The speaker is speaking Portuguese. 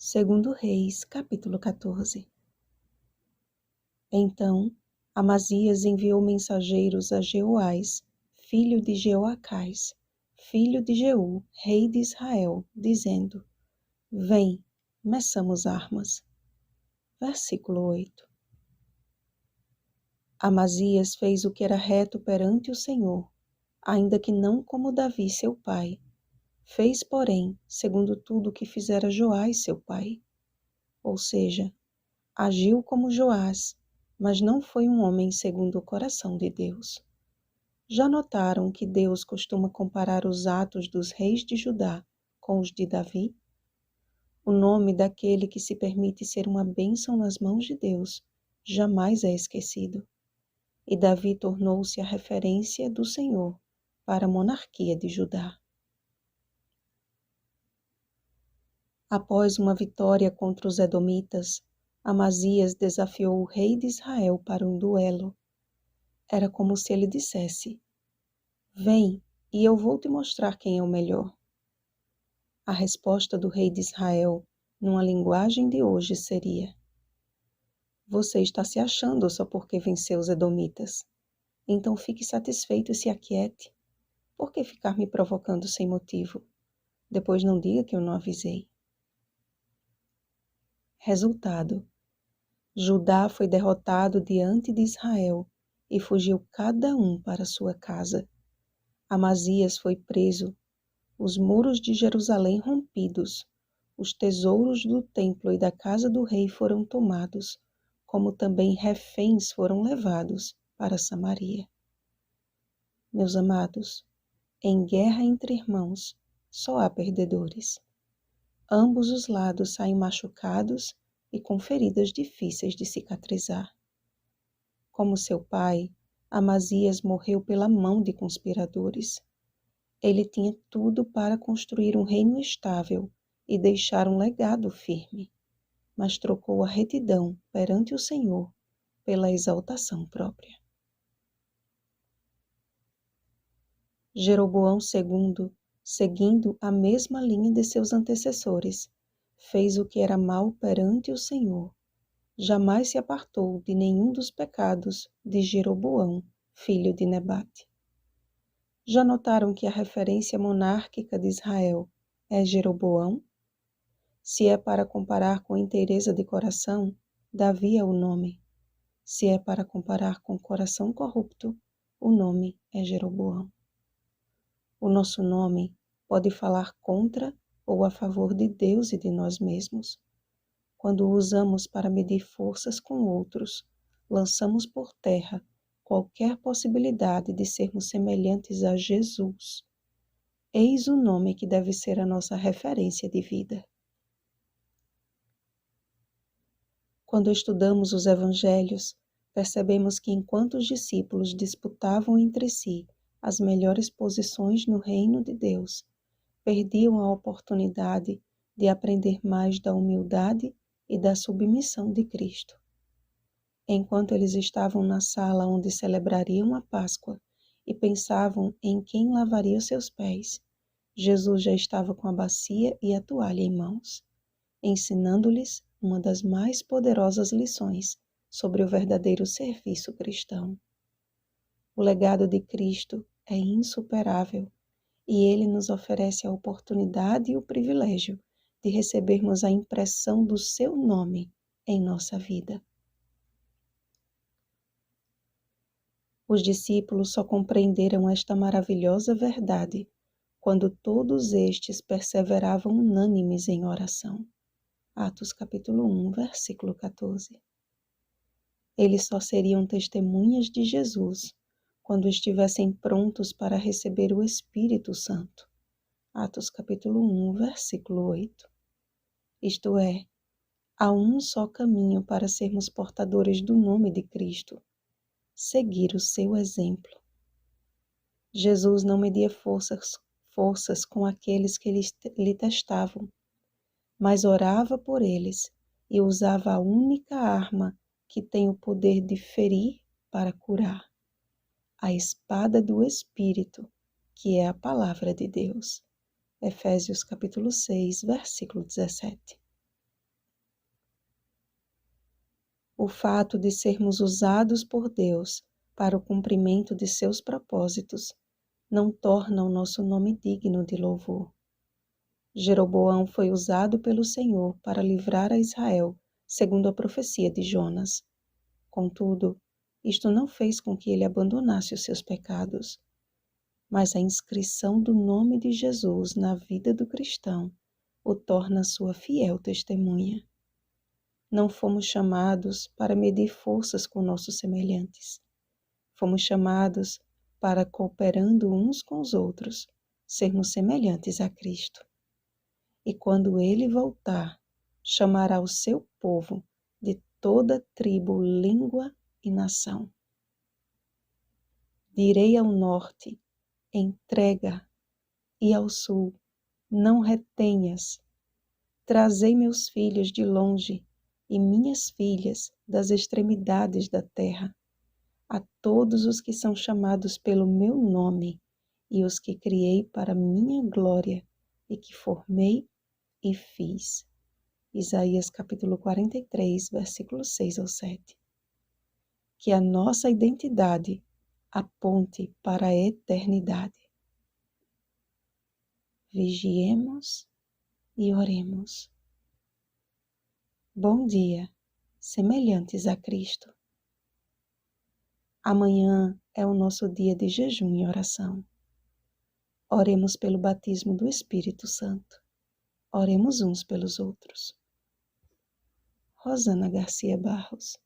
Segundo Reis, capítulo 14. Então, Amazias enviou mensageiros a Jeoás, filho de Jeoacás, filho de Jeú, rei de Israel, dizendo: Vem, meçamos armas. Versículo 8. Amazias fez o que era reto perante o Senhor, ainda que não como Davi seu pai. Fez, porém, segundo tudo o que fizera Joás seu pai. Ou seja, agiu como Joás, mas não foi um homem segundo o coração de Deus. Já notaram que Deus costuma comparar os atos dos reis de Judá com os de Davi? O nome daquele que se permite ser uma bênção nas mãos de Deus jamais é esquecido. E Davi tornou-se a referência do Senhor para a monarquia de Judá. Após uma vitória contra os edomitas, Amazias desafiou o rei de Israel para um duelo. Era como se ele dissesse: Vem, e eu vou te mostrar quem é o melhor. A resposta do rei de Israel, numa linguagem de hoje, seria: Você está se achando só porque venceu os edomitas. Então fique satisfeito e se aquiete. Por que ficar me provocando sem motivo? Depois não diga que eu não avisei. Resultado: Judá foi derrotado diante de Israel e fugiu cada um para sua casa. Amazias foi preso, os muros de Jerusalém rompidos, os tesouros do templo e da casa do rei foram tomados, como também reféns foram levados para Samaria. Meus amados, em guerra entre irmãos, só há perdedores. Ambos os lados saem machucados e com feridas difíceis de cicatrizar. Como seu pai, Amazias morreu pela mão de conspiradores. Ele tinha tudo para construir um reino estável e deixar um legado firme, mas trocou a retidão perante o Senhor pela exaltação própria. Jeroboão II, seguindo a mesma linha de seus antecessores, fez o que era mal perante o Senhor. Jamais se apartou de nenhum dos pecados de Jeroboão, filho de Nebate. Já notaram que a referência monárquica de Israel é Jeroboão? Se é para comparar com inteireza de coração, Davi é o nome. Se é para comparar com coração corrupto, o nome é Jeroboão. O nosso nome pode falar contra ou a favor de Deus e de nós mesmos. Quando o usamos para medir forças com outros, lançamos por terra qualquer possibilidade de sermos semelhantes a Jesus. Eis o nome que deve ser a nossa referência de vida. Quando estudamos os evangelhos, percebemos que enquanto os discípulos disputavam entre si as melhores posições no reino de Deus, perdiam a oportunidade de aprender mais da humildade e da submissão de Cristo. Enquanto eles estavam na sala onde celebrariam a Páscoa e pensavam em quem lavaria os seus pés, Jesus já estava com a bacia e a toalha em mãos, ensinando-lhes uma das mais poderosas lições sobre o verdadeiro serviço cristão. O legado de Cristo é insuperável e ele nos oferece a oportunidade e o privilégio de recebermos a impressão do seu nome em nossa vida. Os discípulos só compreenderam esta maravilhosa verdade quando todos estes perseveravam unânimes em oração. Atos capítulo 1, versículo 14. Eles só seriam testemunhas de Jesus quando estivessem prontos para receber o Espírito Santo. Atos capítulo 1, versículo 8. Isto é, há um só caminho para sermos portadores do nome de Cristo: seguir o seu exemplo. Jesus não media forças com aqueles que lhe testavam, mas orava por eles e usava a única arma que tem o poder de ferir para curar: a espada do Espírito, que é a palavra de Deus. Efésios capítulo 6, versículo 17. O fato de sermos usados por Deus para o cumprimento de seus propósitos não torna o nosso nome digno de louvor. Jeroboão foi usado pelo Senhor para livrar a Israel, segundo a profecia de Jonas. Contudo, isto não fez com que ele abandonasse os seus pecados, mas a inscrição do nome de Jesus na vida do cristão o torna sua fiel testemunha. Não fomos chamados para medir forças com nossos semelhantes. Fomos chamados para, cooperando uns com os outros, sermos semelhantes a Cristo. E quando ele voltar, chamará o seu povo de toda tribo, língua e nação. Direi ao norte, entrega, e ao sul, não retenhas. Trazei meus filhos de longe e minhas filhas das extremidades da terra, a todos os que são chamados pelo meu nome e os que criei para minha glória e que formei e fiz. Isaías capítulo 43, versículos 6 ao 7. Que a nossa identidade aponte para a eternidade. Vigiemos e oremos. Bom dia, semelhantes a Cristo. Amanhã é o nosso dia de jejum e oração. Oremos pelo batismo do Espírito Santo. Oremos uns pelos outros. Rosana Garcia Barros.